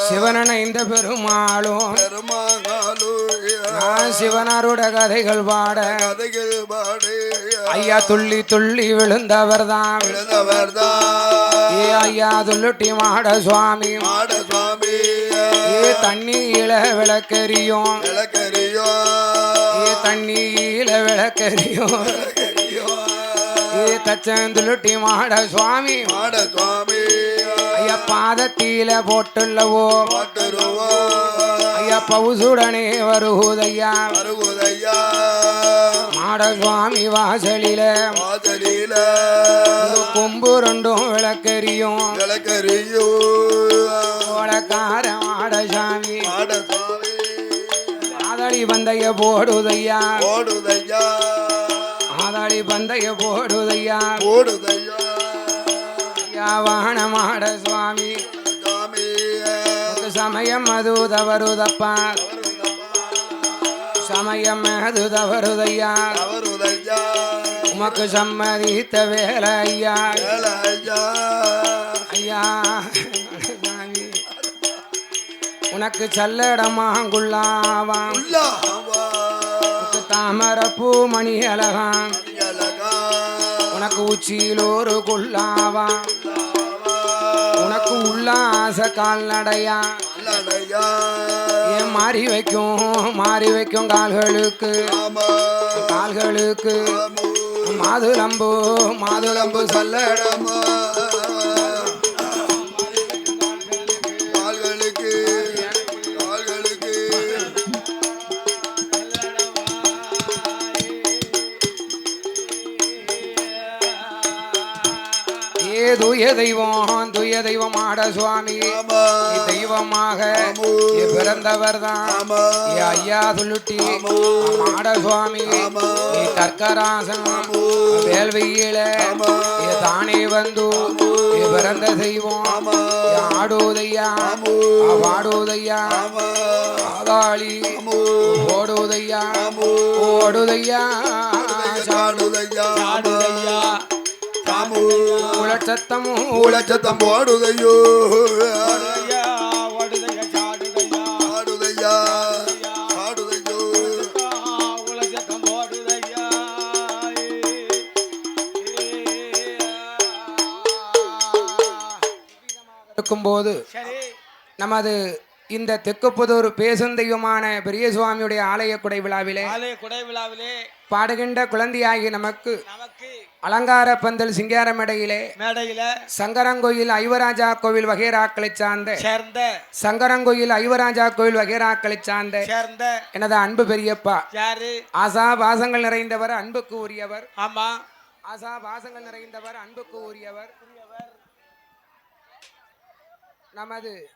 சிவனனை இந்த பெருமாளும் சிவனாருட கதைகள் பாட ஐயா துள்ளி துள்ளி விழுந்தவர்தான் ஐயா துள்ளுட்டி மாட சுவாமி தண்ணீல விளக்கறியும் தண்ணீல விளக்கறியும் தச்சந்துள்ளுட்டி மாட சுவாமி ஐயா பாதத்தில போட்டுள்ளவோ ஐயா பவுசுடனே வருகுதையா மாட சுவாமி வாசலில கொம்பு ரெண்டும் விளக்கறியும் ஓடக்கார மாட சாமி ஆதளி பந்தைய போடுதையா ஆதாளி பந்தைய போடுதையா வாண மாட சுவாமி சமயம் அது தவறுதப்பா சமயம் அது தவறுதையா உமக்கு சம்மதித்த வேலை ஐயா ஐயா உனக்கு சல்லடமாங்குள்ளாவான் தாமர பூமணி அழகான் உனக்கு உச்சியில் ஒரு குள்ளாவான் உனக்கு உல்லாச கால்நடையா ஏன் மாறி வைக்கும் கால்களுக்கு மாதுளம்பு சல்லடமா துய தெய்வம் ஆட சுவாமி தெய்வமாக பிறந்தவர் தான் ஐயா துள்ளுட்டி ஆட சுவாமி கற்கராசன் வேள்வியில தானே வந்து பிறந்த தெய்வம் ஆடுதையா பாடுதையா ஆதாளி ஓடுதையா உலச்சத்தம் போடுதையோ இருக்கும்போது நமது இந்த தெக்குப்புதூர் பேசும் தெய்வமான பெரிய சுவாமியுடைய ஆலய குடை விழாவிலே பாடுகின்ற குழந்தையாகி நமக்கு அலங்கார பந்தல் சிங்கார மேடையிலே சங்கரங்கோயில் ஐவராஜா கோவில் வகைராக்களை சார்ந்த சங்கரங்கோயில் ஐவராஜா கோவில் வகைராக்களை சார்ந்த எனது அன்பு பெரியப்பா ஆசா பாசங்கள் நிறைந்தவர் அன்புக்கு உரியவர் ஆசா பாசங்கள் நிறைந்தவர் அன்புக்கு உரியவர் நமது